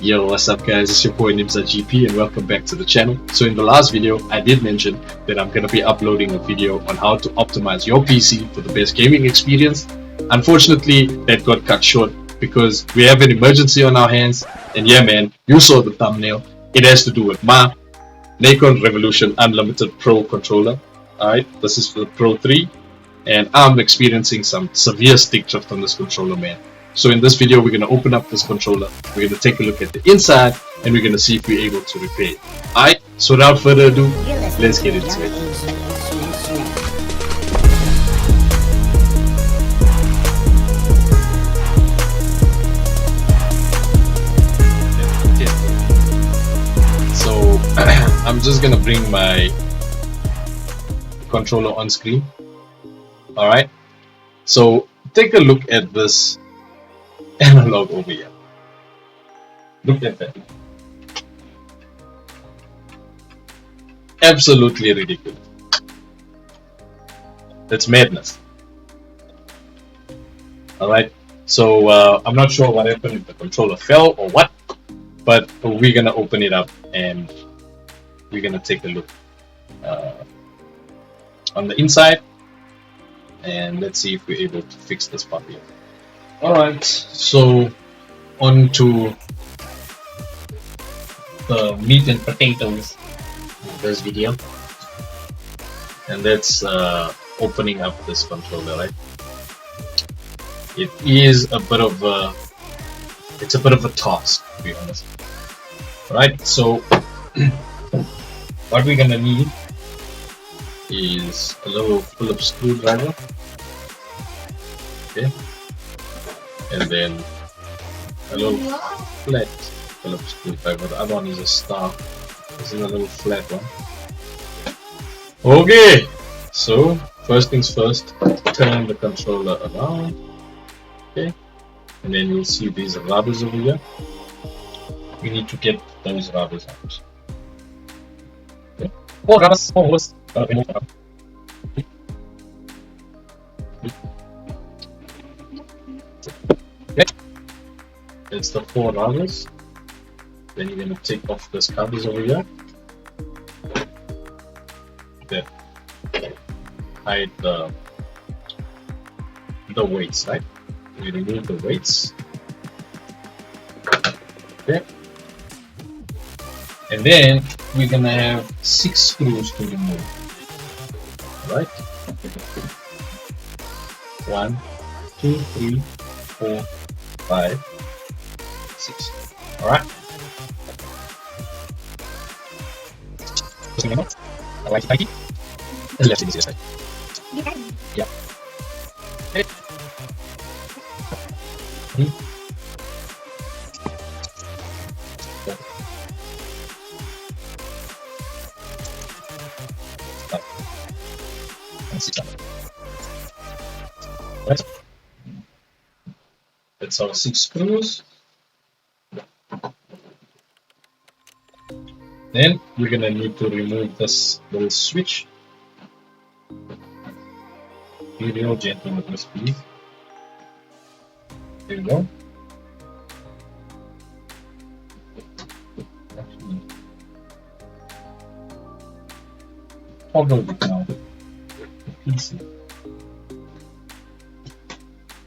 Yo, what's up guys, it's your boy NimzaGP and welcome back to the channel. So in the last video, I did mention that I'm going to be uploading a video on how to optimize your PC for the best gaming experience. Unfortunately, that got cut short because we have an emergency on our hands, and yeah man, you saw the thumbnail. It has to do with my NACON Revolution Unlimited Pro controller. Alright, this is for the Pro 3 and I'm experiencing some severe stick drift on this controller, man. So in this video, we're going to open up this controller, we're going to take a look at the inside, and we're going to see if we're able to repair it. Alright, so without further ado, let's get into it. So I'm just going to bring my controller on screen. Alright, so take a look at this analog over here. Look at that. Absolutely ridiculous. That's madness. Alright, so I'm not sure what happened, if the controller fell or what, but we're gonna open it up and we're gonna take a look on the inside, and let's see if we're able to fix this puppy. Alright, so on to the meat and potatoes of this video, and that's opening up this controller. Right, it is a bit of a task, to be honest. Right, so what we're gonna need is a little Phillips screwdriver, okay, and then a little flat Phillips screwdriver. The other one is a star. This is a little flat one. Okay, so first things first, turn the controller around, okay, and then you'll see these rubbers over here. We need to get those rubbers out. Okay. Four rubbers, four holes. Okay. It's the four rubbers. Then you're going to take off this covers over here that hide the weights, right? We remove the weights, okay, and then we're gonna have 6 screws to remove. All right, 1, 2, 3, 4, 5, 6. All right. I like it. And left in this side. Yeah. Okay. Right. That's our 6 screws. Then we're gonna need to remove this little switch. Be real gentle with this, please. There we go. Actually, toggle it now. PC.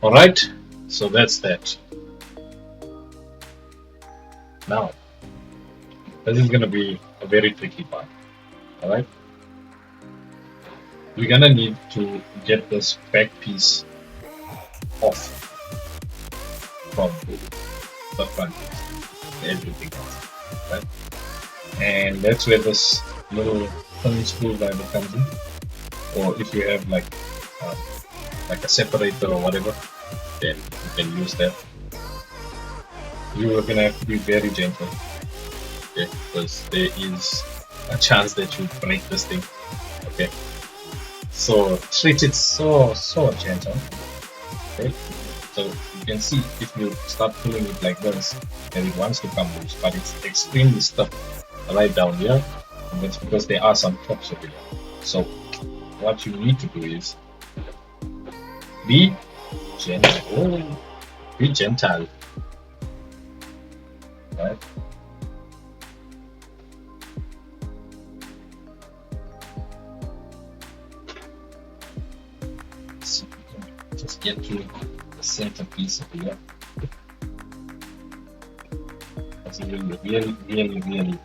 All right, so that's that. Now, this is going to be a very tricky part. All right, we're going to need to get this back piece off from the front piece, everything else, right? And that's where this little thin screwdriver comes in, or if you have like a separator or whatever, then you can use that. You are going to have to be very gentle, okay, because there is a chance that you break this thing. Okay, so treat it so gentle. Okay, so you can see if you start pulling it like this, then it wants to come loose, but it's extremely stuck right down here, and that's because there are some props over here. So what you need to do is be gentle. Be gentle. right? So we can just get to the center piece of here. That's really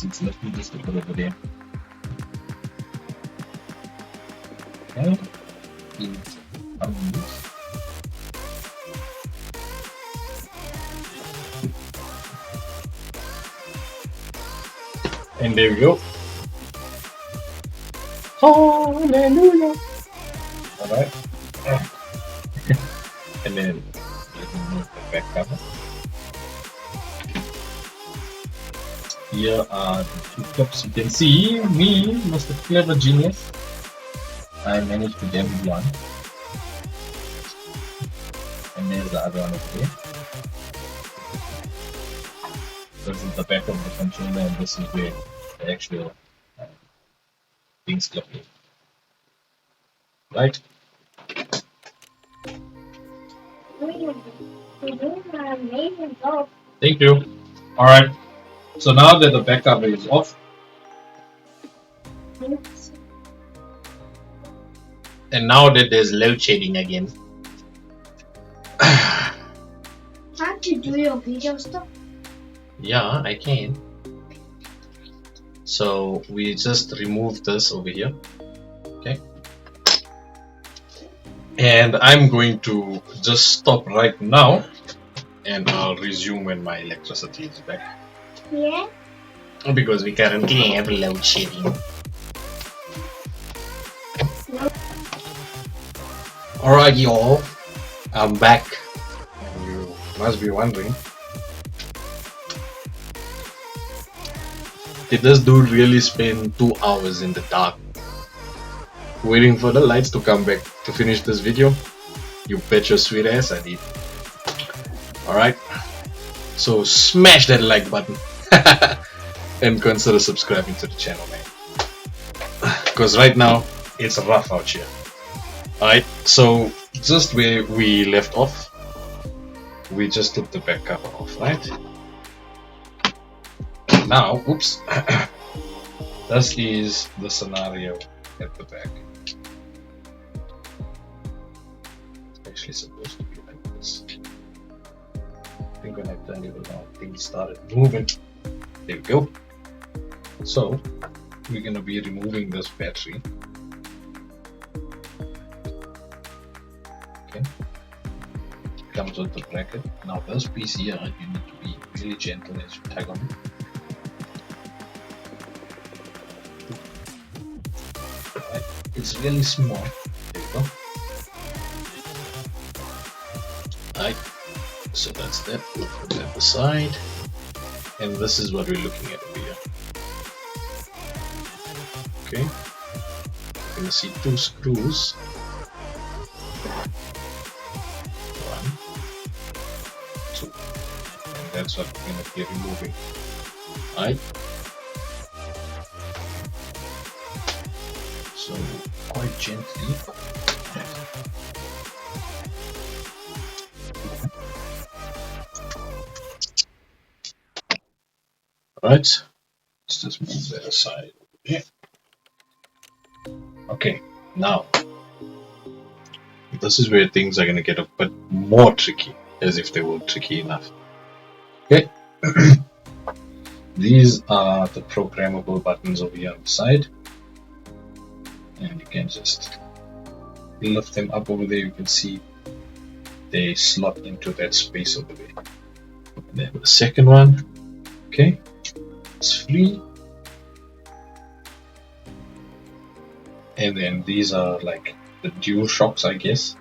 it's left me just to put over there. Okay. And there we go. Hallelujah. Alright. And then remove the back cover. Here are the two cups. You can see me, Mr. Clever Genius. I managed to damage one. And there's the other one over there. This is the back of the controller, and this is where the actual things clip in. Right? Thank you. Alright. So now that the back cover is off, and now that there's load shedding again. Can't you do your video stuff? Yeah, I can. So we just remove this over here. Okay. And I'm going to just stop right now, and I'll resume when my electricity is back. Yeah. Because we currently have load shedding. Alright, y'all, I'm back. And you must be wondering, did this dude really spend 2 hours in the dark waiting for the lights to come back to finish this video? You bet your sweet ass I did. Alright, so smash that like button and consider subscribing to the channel, man, because right now it's rough out here. Alright, so just where we left off, we just took the back cover off, right? Now, oops, this is the scenario at the back. It's actually supposed to be like this. I think when I turned it around, things started moving. There we go. So, we're going to be removing this battery. Okay. Comes with the bracket. Now this piece here, you need to be really gentle as you tag on it. Right. It's really small. There you go. Alright. So that's that. We'll put that aside. And this is what we're looking at over here. Okay. You're gonna see 2 screws. 1, 2. And that's what we're gonna be removing. Alright. So quite gently. Alright. Let's just move that aside. Okay. Okay, now this is where things are going to get a bit more tricky, as if they were tricky enough. Okay, these are the programmable buttons over here on the side, and you can just lift them up over there. You can see they slot into that space over there. And then the second one, okay, it's free. And then these are like the dual shocks, I guess.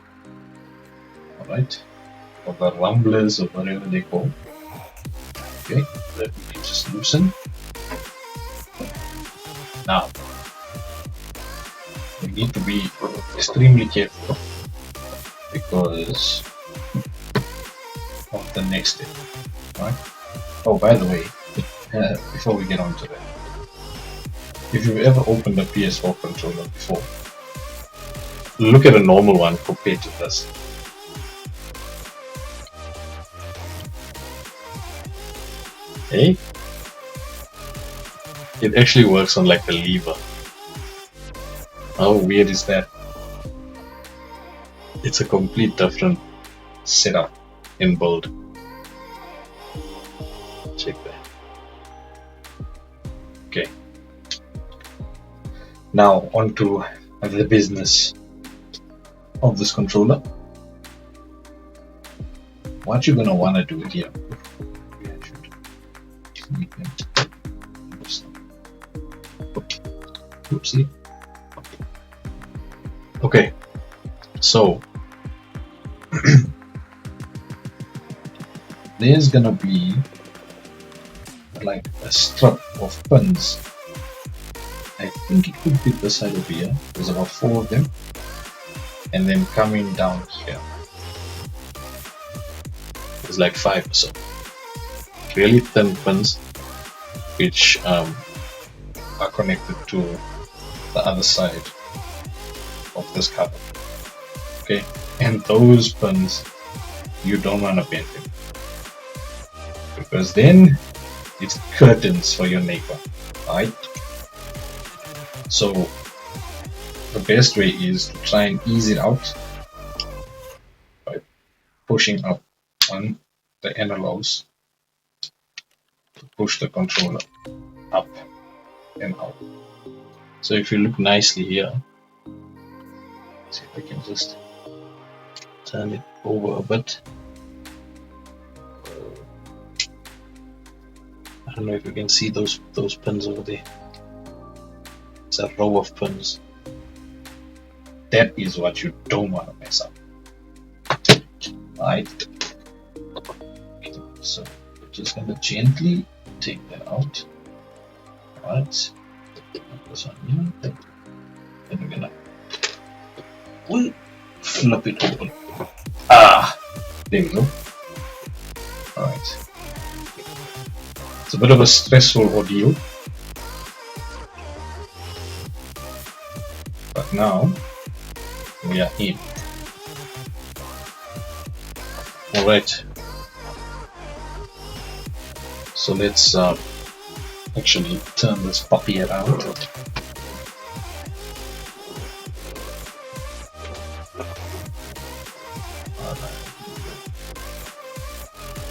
Alright. Or the rumblers, or whatever they call. Okay, that we can just loosen. Now, we need to be extremely careful because of the next step. Right? Oh, by the way, before we get on to that, if you've ever opened a PS4 controller before, look at a normal one compared to this. Eh? It actually works on like a lever. How weird is that? It's a complete different setup in build. Check that. Okay. Now onto the business of this controller. What you're gonna wanna do here. Oopsie. Okay, so there's gonna be like a strip of pins. I think it could be this side over here. There's about 4 of them, and then coming down here there's like 5 or so. Really thin pins, which are connected to the other side of this cover. Okay, and those pins you don't want to bend them, because then it's curtains for your NACON, right? So the best way is to try and ease it out by pushing up on the analogs to push the controller up and out. So if you look nicely here, see if I can just turn it over a bit. I don't know if you can see those pins over there. It's a row of pins. That is what you don't want to mess up. Right? Okay, so we're just gonna gently take that out. Right? This one here. Then we're gonna flip it open. Ah, there we go. Alright. It's a bit of a stressful ordeal, but now we are in. Alright. So let's actually turn this puppy around.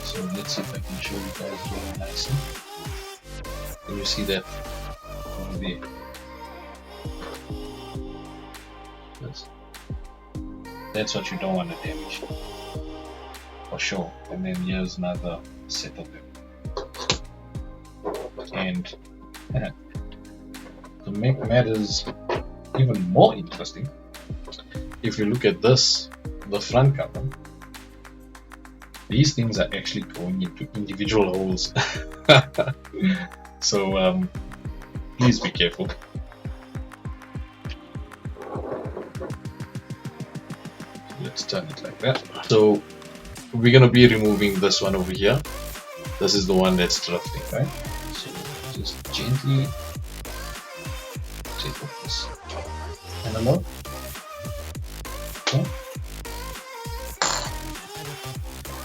So let's see if I can show you guys really nicely. Can you see that over there? That's what you don't want to damage, for sure. And then here's another set of them. And to make matters even more interesting, if you look at this, the front cover, these things are actually going into individual holes. So please be careful. Let's turn it like that. So we're gonna be removing this one over here. This is the one that's drifting, right? So just gently take off this analog. Okay.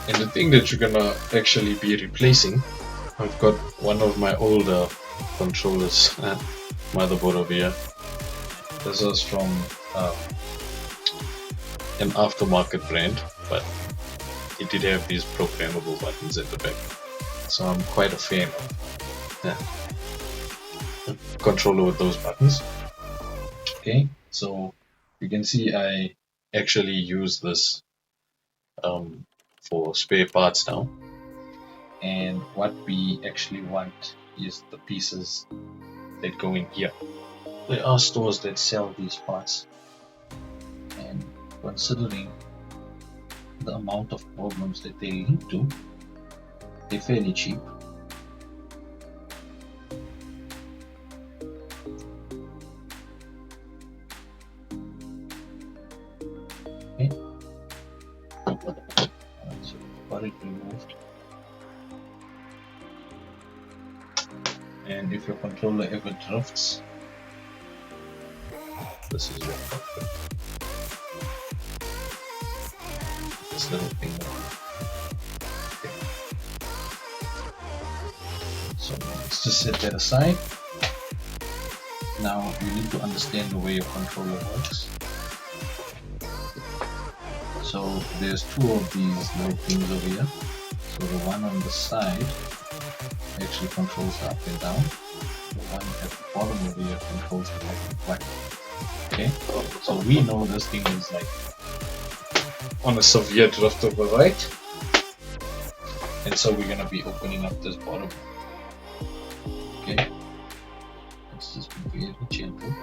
And the thing that you're gonna actually be replacing, I've got one of my older controllers motherboard over here. This is from an aftermarket brand, but it did have these programmable buttons at the back, so I'm quite a fan of a controller with those buttons. Okay, so you can see I actually use this for spare parts now, and what we actually want is the pieces that go in here. There are stores that sell these parts, and considering the amount of problems that they lead to, they're fairly cheap. Okay. Alright, so got it removed. And if your controller ever drifts, this is your cockpit. This little thing. Okay. So let's just set that aside. Now you need to understand the way your controller works. So there's two of these little things over here. So the one on the side actually controls the up and down. The one at the bottom over here controls the left and right. Okay, so we know this thing is like on a severe drift over right, and so we're gonna be opening up this bottom. Okay, let's just be very gentle.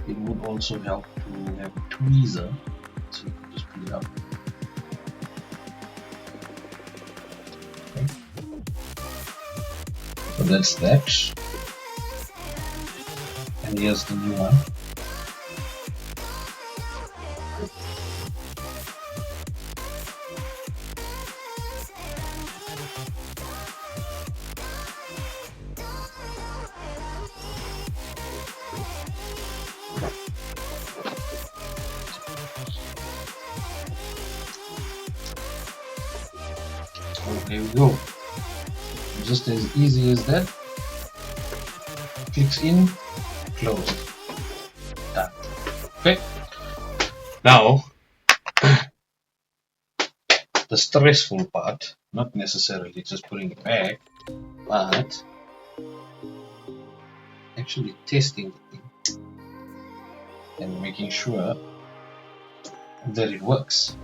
It would also help to have a tweezer, so you can just pull it up. Okay. So that's that. And here's the new one. Oh, there we go. Just as easy as that. Clicks in, closed. Done. Okay. Now, the stressful part, not necessarily just putting it back, but actually testing the thing and making sure that it works.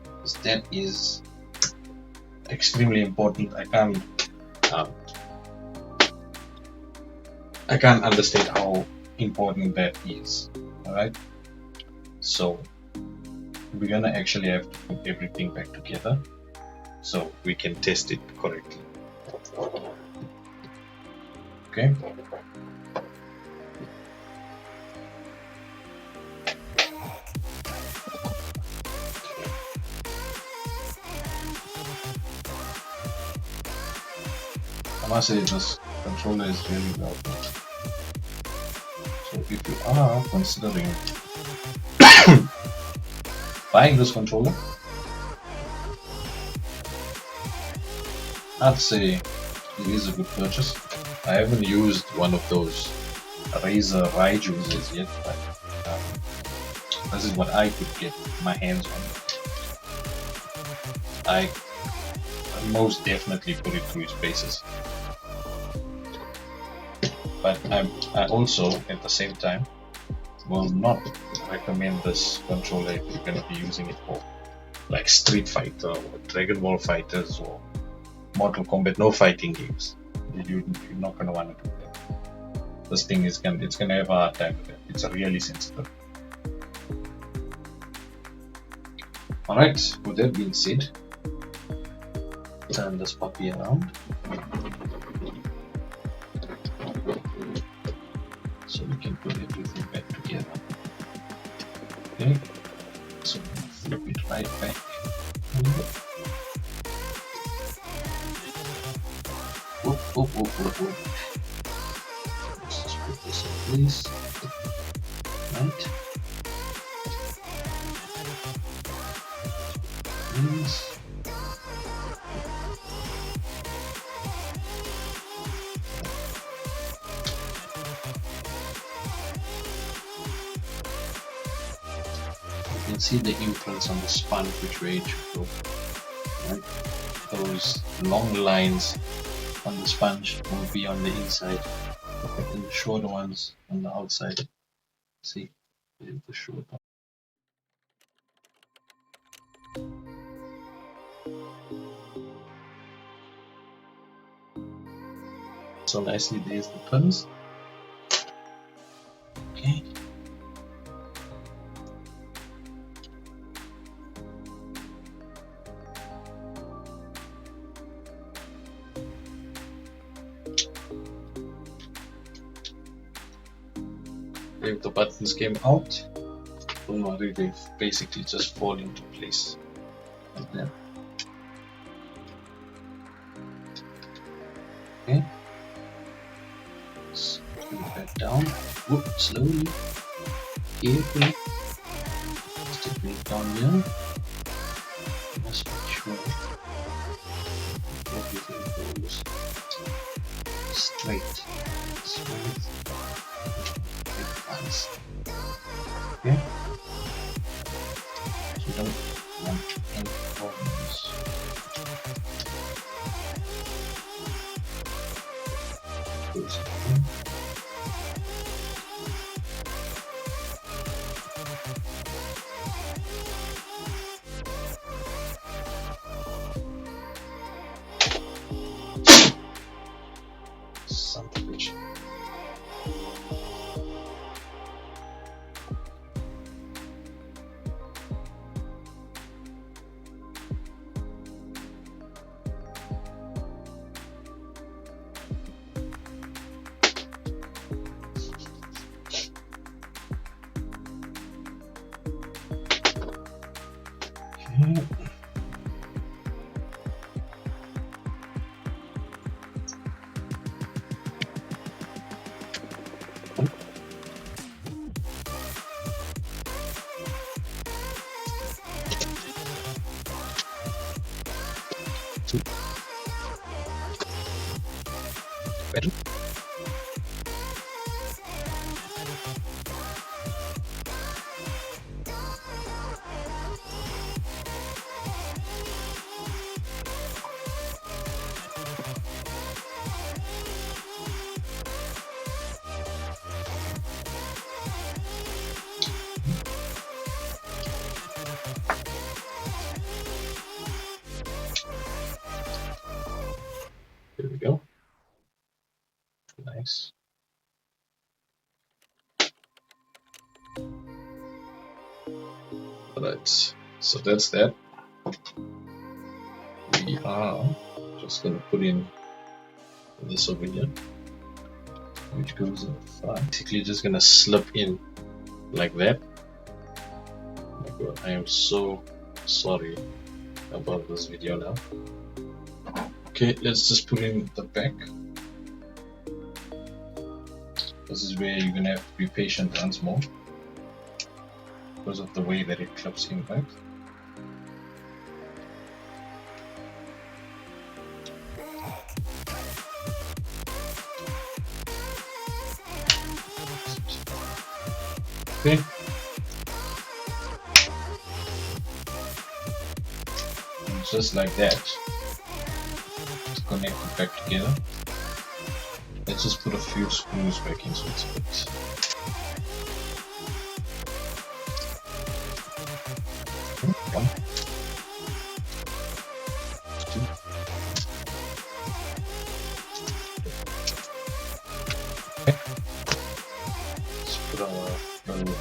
Because that is extremely important. I can't understate how important that is. Alright? So we're gonna actually have to put everything back together so we can test it correctly. Okay? I must say this controller is really well built. So if you are considering buying this controller, I'd say it is a good purchase. I haven't used one of those Razer Raijus yet, but this is what I could get my hands on. I most definitely put it through its paces. But I also, at the same time, will not recommend this controller if you're going to be using it for like Street Fighter or Dragon Ball Fighters or Mortal Kombat, no fighting games. You're not going to want to do that. This thing is going to have a hard time with it. It's really sensitive. Alright, with that being said, turn this puppy around so we can put everything back together. Okay, so flip it right back. Whoop, whoop, whoop, whoop, whoop. Let's just put this in place. Right. This. You can see the imprints on the sponge which way it should go. Right? Those long lines on the sponge will be on the inside, and the shorter ones on the outside. See, there's the short one. So nicely, there's the pins. Okay. If the buttons came out, they basically just fall into place like that. Okay, let's put that down. Whoop, slowly, carefully. Let's take it down here. Let's make sure everything goes straight, smooth, and nice. Okay, so you don't want any problems. Goes in. Something which better. There we go. Nice. Alright, so that's that. We are just gonna put in this over here, which goes in front. Basically just gonna slip in like that. Oh my god, I am so sorry about this video now. Okay, let's just put in the back. This is where you're gonna have to be patient once more because of the way that it clips in, right? Okay. And just like that, to connect it back together. Let's just put a few screws back in so it's fit. One, two. Okay. Let's put our little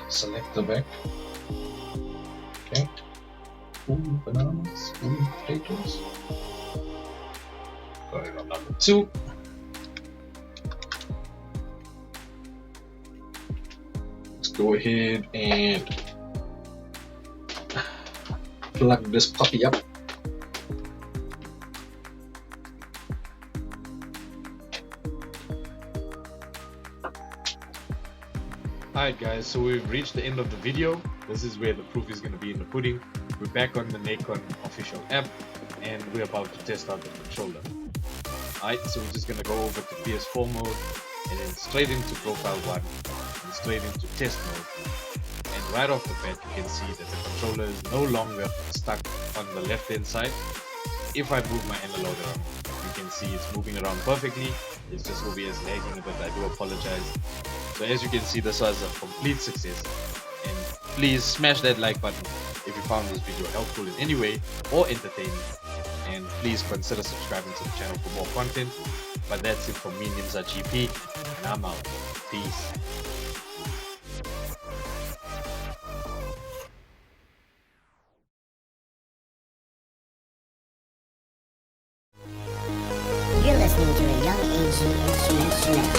selector back. Okay. Ooh, bananas, ooh, potatoes. Got it on number 2. Let's go ahead and plug this puppy up. Alright guys, so we've reached the end of the video. This is where the proof is going to be in the pudding. We're back on the NACON official app and we're about to test out the controller. Alright, so we're just going to go over to PS4 mode and then straight into profile 1 and straight into test mode. And right off the bat you can see that the controller is no longer stuck on the left hand side. If I move my analog around, you can see it's moving around perfectly. It's just OBS lagging a bit, I do apologize. So as you can see, this was a complete success. And please smash that like button if you found this video helpful in any way or entertaining. And please consider subscribing to the channel for more content. But that's it from me, NimzaGP, and I'm out. Peace. You're listening to a Young AG Instruments Show.